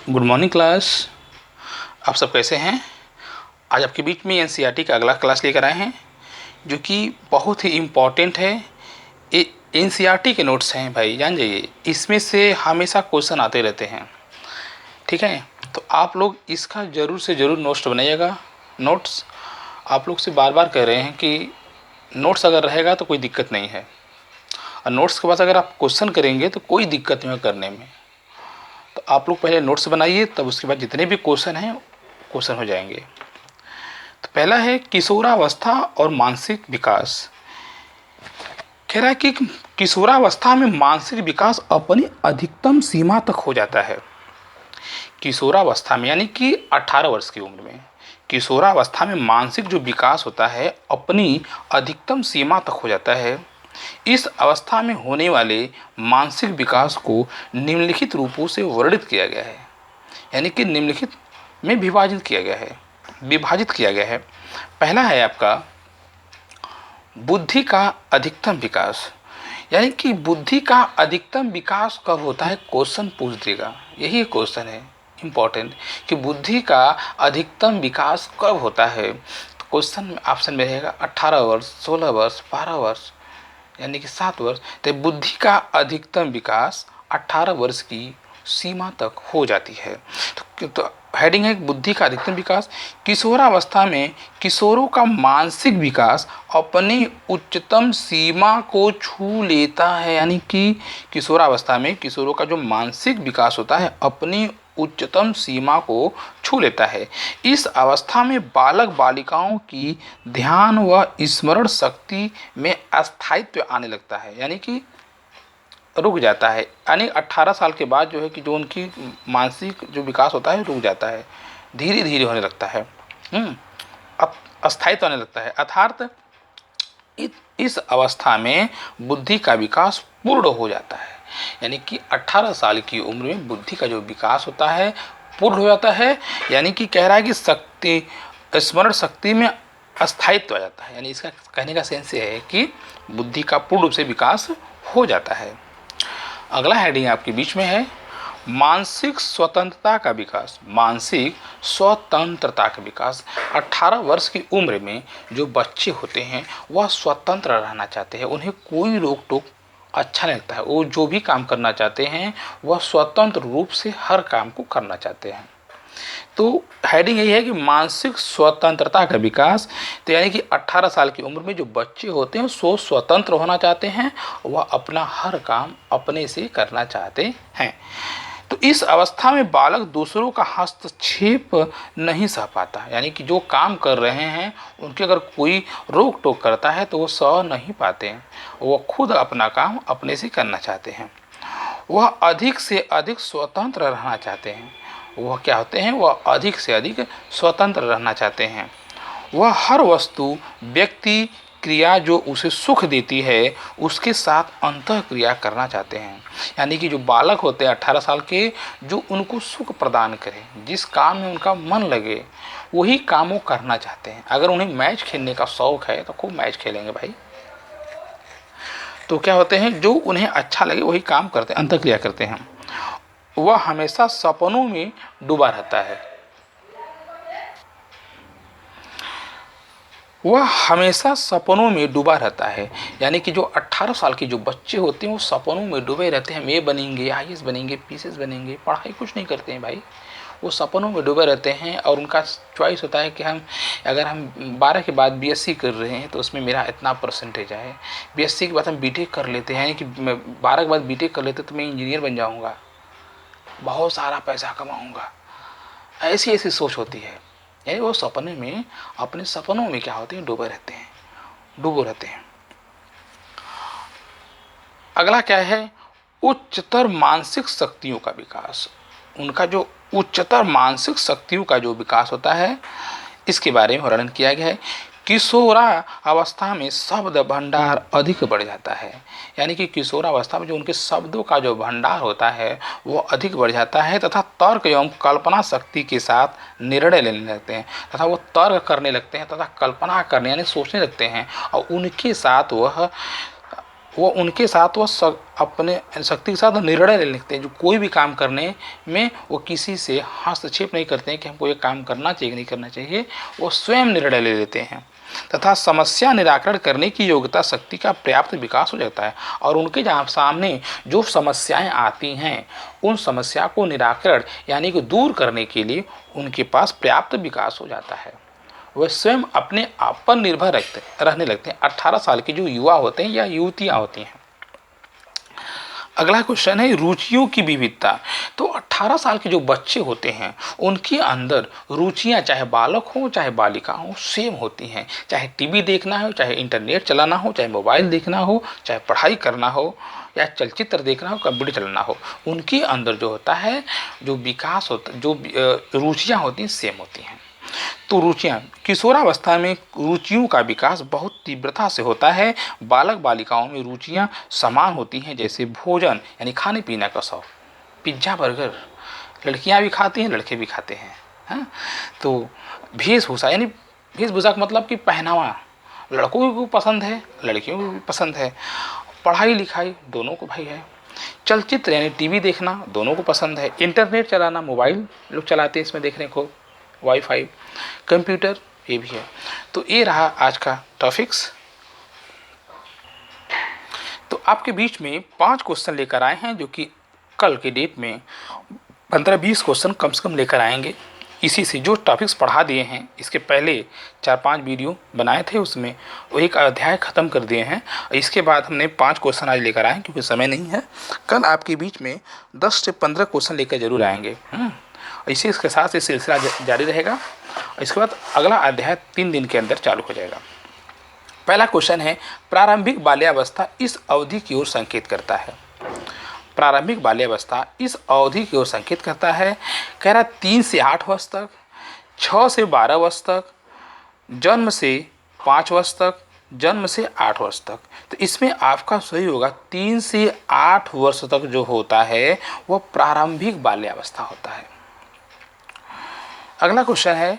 Good morning class. आप सब कैसे हैं? आज आपके बीच में एनसीईआरटी का अगला क्लास लेकर आए हैं जो कि बहुत ही इम्पॉर्टेंट है। ये एनसीईआरटी के नोट्स हैं भाई, जान जाइए, इसमें से हमेशा क्वेश्चन आते रहते हैं। ठीक है, तो आप लोग इसका ज़रूर से ज़रूर नोट्स बनाइएगा। नोट्स आप लोग से बार बार कह रहे हैं कि नोट्स अगर रहेगा तो कोई दिक्कत नहीं है, और नोट्स के बाद अगर आप क्वेश्चन करेंगे तो कोई दिक्कत नहीं है करने में। तो आप लोग पहले नोट्स बनाइए, तब उसके बाद जितने भी क्वेश्चन हैं क्वेश्चन हो जाएंगे। तो पहला है किशोरावस्था और मानसिक विकास। कह रहा है कि किशोरावस्था में मानसिक विकास अपनी अधिकतम सीमा तक हो जाता है। किशोरावस्था में यानी कि 18 वर्ष की उम्र में किशोरावस्था में मानसिक जो विकास होता है अपनी अधिकतम सीमा तक हो जाता है। इस अवस्था में होने वाले मानसिक विकास को निम्नलिखित रूपों से वर्णित किया गया है, यानी कि निम्नलिखित में विभाजित किया गया है। पहला है आपका बुद्धि का अधिकतम विकास, यानी कि बुद्धि का अधिकतम विकास कब होता है, क्वेश्चन पूछ देगा। यही क्वेश्चन है इम्पोर्टेंट कि बुद्धि का अधिकतम विकास कब होता है। तो क्वेश्चन ऑप्शन में रहेगा 18 वर्ष, 16 वर्ष, 12 वर्ष, यानी कि 7 वर्ष। तो बुद्धि का अधिकतम विकास 18 वर्ष की सीमा तक हो जाती है। तो हेडिंग है बुद्धि का अधिकतम विकास। किशोरावस्था में किशोरों का मानसिक विकास अपनी उच्चतम सीमा को छू लेता है, यानी कि किशोरावस्था में किशोरों का जो मानसिक विकास होता है अपनी उच्चतम सीमा को छू लेता है। इस अवस्था में बालक बालिकाओं की ध्यान व स्मरण शक्ति में अस्थायित्व आने लगता है, यानी कि रुक जाता है। यानी 18 साल के बाद जो है कि जो उनकी मानसिक जो विकास होता है रुक जाता है, धीरे धीरे होने लगता है, अस्थायित्व होने लगता है। अर्थात इस अवस्था में बुद्धि का विकास पूर्ण हो जाता है, यानी कि 18 साल की उम्र में बुद्धि का जो विकास होता है पूर्ण हो जाता है। यानी कि कह रहा है कि शक्ति, स्मरण शक्ति में अस्थायित्व आ जाता है, यानी इसका कहने का सेंस ये है कि बुद्धि का पूर्ण रूप से विकास हो जाता है। अगला हेडिंग आपके बीच में है मानसिक स्वतंत्रता का विकास। मानसिक स्वतंत्रता का विकास 18 वर्ष की उम्र में जो बच्चे होते हैं वह स्वतंत्र रहना चाहते हैं, उन्हें कोई रोक टोक अच्छा नहीं लगता है। वो जो भी काम करना चाहते हैं वह स्वतंत्र रूप से हर काम को करना चाहते हैं। तो हेडिंग यही है कि मानसिक स्वतंत्रता का विकास। तो यानी कि 18 साल की उम्र में जो बच्चे होते हैं सो स्वतंत्र होना चाहते हैं, वह अपना हर काम अपने से करना चाहते हैं। तो इस अवस्था में बालक दूसरों का हस्तक्षेप नहीं सह पाता, यानी कि जो काम कर रहे हैं उनके अगर कोई रोक टोक करता है तो वो सह नहीं पाते हैं, वो खुद अपना काम अपने से करना चाहते हैं। वह अधिक से अधिक स्वतंत्र रहना चाहते हैं। वह क्या होते हैं, वह अधिक से अधिक स्वतंत्र रहना चाहते हैं। वह हर वस्तु, व्यक्ति, क्रिया जो उसे सुख देती है उसके साथ अंतः क्रिया करना चाहते हैं। यानी कि जो बालक होते हैं 18 साल के, जो उनको सुख प्रदान करे, जिस काम में उनका मन लगे वही काम वो करना चाहते हैं। अगर उन्हें मैच खेलने का शौक है तो खूब मैच खेलेंगे भाई। तो क्या होते हैं, जो उन्हें अच्छा लगे वही काम करते हैं, अंतः क्रिया करते हैं। वह हमेशा सपनों में डूबा रहता है। वह हमेशा सपनों में डूबा रहता है, यानी कि जो 18 साल के जो बच्चे होते हैं वो सपनों में डूबे रहते हैं। ये बनेंगे, आईएएस बनेंगे, पीसीएस बनेंगे, पढ़ाई कुछ नहीं करते हैं भाई, वो सपनों में डूबे रहते हैं। और उनका चॉइस होता है कि अगर हम 12 के बाद बीएससी कर रहे हैं तो उसमें मेरा इतना परसेंटेज है, बीएससी के बाद हम बीटेक कर लेते हैं, यानी कि 12 के बाद बीटेक कर लेते तो मैं इंजीनियर बन जाऊँगा, बहुत सारा पैसा कमाऊँगा। ऐसी ऐसी सोच होती है, यानी वो सपने में, अपने सपनों में क्या होते हैं, डूबे रहते हैं। अगला क्या है, उच्चतर मानसिक शक्तियों का विकास। उनका जो उच्चतर मानसिक शक्तियों का जो विकास होता है इसके बारे में वर्णन किया गया है। किशोरा अवस्था में शब्द भंडार अधिक बढ़ जाता है, यानी कि किशोरावस्था में जो उनके शब्दों का जो भंडार होता है वो अधिक बढ़ जाता है, तथा तर्क एवं कल्पना शक्ति के साथ निर्णय लेने लगते हैं, तथा वो तर्क करने लगते हैं तथा कल्पना करने यानी सोचने लगते हैं, और उनके साथ वह वो उनके साथ वो अपने शक्ति के साथ निर्णय ले लेते हैं। जो कोई भी काम करने में वो किसी से हस्तक्षेप नहीं करते हैं कि हमको ये काम करना चाहिए नहीं करना चाहिए, वो स्वयं निर्णय ले लेते हैं तथा समस्या निराकरण करने की योग्यता शक्ति का पर्याप्त विकास हो जाता है। और उनके जहाँ सामने जो समस्याएं आती हैं उन समस्या को निराकरण यानी कि दूर करने के लिए उनके पास पर्याप्त विकास हो जाता है। वह स्वयं अपने आप पर निर्भर रहने लगते हैं। 18 साल के जो युवा होते हैं या युवतियाँ होती हैं। अगला क्वेश्चन है रुचियों की विविधता। तो 18 साल के जो बच्चे होते हैं उनके अंदर रुचियां चाहे बालक हो चाहे बालिका हो सेम होती हैं। चाहे टीवी देखना हो, चाहे इंटरनेट चलाना हो, चाहे मोबाइल देखना हो, चाहे पढ़ाई करना हो या चलचित्र देखना हो, कंप्यूटर चलाना हो, उनके अंदर जो होता है जो विकास होता जो रुचियाँ होती हैं सेम होती हैं। तो रुचियाँ किशोरावस्था में रुचियों का विकास बहुत तीव्रता से होता है। बालक बालिकाओं में रुचियाँ समान होती हैं, जैसे भोजन यानी खाने पीने का शौक, पिज्ज़ा बर्गर लड़कियाँ भी खाती हैं लड़के भी खाते हैं। हाँ, तो वेशभूषा यानी वेशभूषा का मतलब कि पहनावा लड़कों को पसंद है लड़कियों को भी पसंद है। पढ़ाई लिखाई दोनों को भाई है। चलचित्र यानी टीवी देखना दोनों को पसंद है। इंटरनेट चलाना, मोबाइल लोग चलाते हैं इसमें देखने को, वाईफाई, कंप्यूटर ये भी है। तो ये रहा आज का टॉपिक्स। तो आपके बीच में 5 क्वेश्चन लेकर आए हैं जो कि कल के डेट में 15-20 क्वेश्चन कम से कम लेकर आएंगे। इसी से जो टॉपिक्स पढ़ा दिए हैं इसके पहले 4-5 वीडियो बनाए थे उसमें वो एक अध्याय ख़त्म कर दिए हैं। इसके बाद हमने 5 क्वेश्चन आज लेकर आए क्योंकि समय नहीं है। कल आपके बीच में 10 से 15 क्वेश्चन लेकर जरूर आएंगे। इसी इसके साथ ये सिलसिला जारी रहेगा। इसके बाद अगला अध्याय 3 दिन के अंदर चालू हो जाएगा। पहला क्वेश्चन है प्रारंभिक बाल्यावस्था इस अवधि की ओर संकेत करता है। प्रारंभिक बाल्यावस्था इस अवधि की ओर संकेत करता है। कह रहा 3 से 8 वर्ष तक, 6 से 12 वर्ष तक, जन्म से 5 वर्ष तक, जन्म से 8 वर्ष तक। तो इसमें आपका सही होगा 3 से 8 वर्ष तक जो होता है वह प्रारंभिक बाल्यावस्था होता है। अगला क्वेश्चन है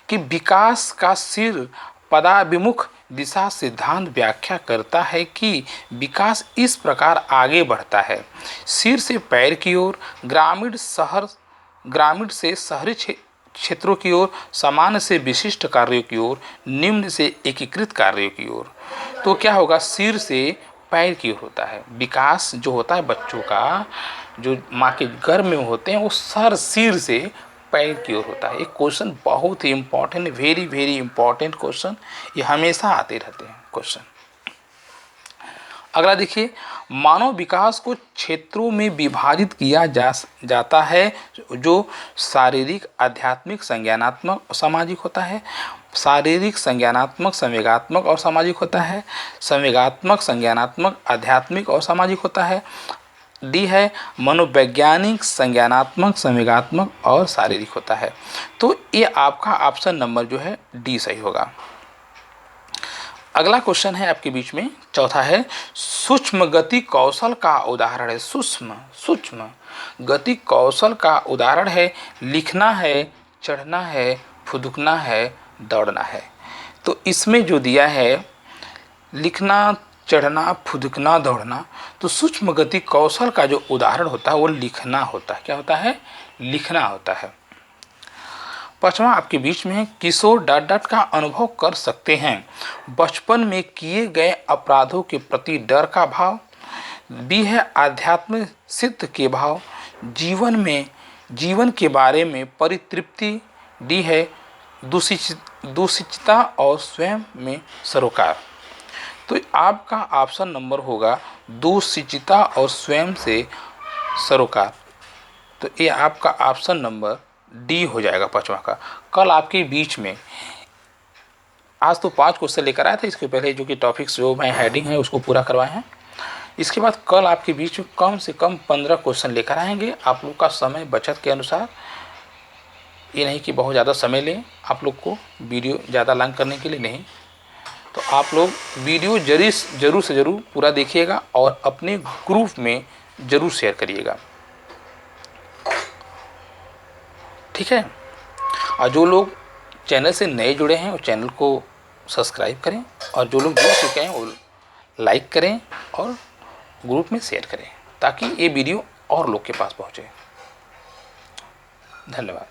कि विकास का सिर पदाभिमुख दिशा सिद्धांत व्याख्या करता है कि विकास इस प्रकार आगे बढ़ता है। सिर से पैर की ओर, ग्रामीण से शहरी क्षेत्रों की ओर, सामान्य से विशिष्ट कार्यों की ओर, निम्न से एकीकृत कार्यों की ओर। तो क्या होगा, सिर से पैर की ओर होता है। विकास जो होता है बच्चों का जो माँ के गर्भ में होते हैं वो सिर से पैर की ओर होता है। एक क्वेश्चन बहुत ही important, very very important question, ये हमेशा आते रहते हैं क्वेश्चन। अगला देखिए, मानव विकास को क्षेत्रों में विभाजित किया जाता है जो शारीरिक, आध्यात्मिक, संज्ञानात्मक और सामाजिक होता है। शारीरिक, संज्ञानात्मक, संवेगात्मक और सामाजिक होता है। संवेगात्मक, संज्ञानात्मक, आध्यात्मिक और सामाजिक होता है। डी है मनोवैज्ञानिक, संज्ञानात्मक, संवेगात्मक और शारीरिक होता है। तो ये आपका ऑप्शन नंबर जो है डी सही होगा। अगला क्वेश्चन है आपके बीच में, चौथा है सूक्ष्म गति कौशल का उदाहरण है। सूक्ष्म गति कौशल का उदाहरण है लिखना है, चढ़ना है, फुदकना है, दौड़ना है। तो इसमें जो दिया है लिखना, चढ़ना, फुदकना, दौड़ना, तो सूक्ष्म गति कौशल का जो उदाहरण होता है वो लिखना होता है। क्या होता है? लिखना होता है। पांचवा आपके बीच में है किशोर डर का अनुभव कर सकते हैं। बचपन में किए गए अपराधों के प्रति डर का भाव। बी है आध्यात्म सिद्ध के भाव। जीवन के बारे में परितृप्ति। डी है दुशिचिता और स्वयं में सरोकार। तो आपका ऑप्शन नंबर होगा दुशिचिता और स्वयं से सरोकार। तो ये आपका ऑप्शन नंबर डी हो जाएगा पांचवा का। कल आपके बीच में, आज तो 5 क्वेश्चन लेकर आया था, इसके पहले जो कि टॉपिक्स जो मैं हेडिंग है उसको पूरा करवाए हैं। इसके बाद कल आपके बीच में कम से कम 15 क्वेश्चन लेकर आएंगे आप लोग का समय बचत के अनुसार। ये नहीं कि बहुत ज़्यादा समय लें आप लोग को वीडियो ज़्यादा लॉन्ग करने के लिए नहीं। तो आप लोग वीडियो जरूर से ज़रूर पूरा देखिएगा और अपने ग्रुप में ज़रूर शेयर करिएगा, ठीक है। और जो लोग चैनल से नए जुड़े हैं वो चैनल को सब्सक्राइब करें और जो लोग जुड़ चुके हैं वो लाइक करें और ग्रुप में शेयर करें ताकि ये वीडियो और लोग के पास पहुँचे। धन्यवाद।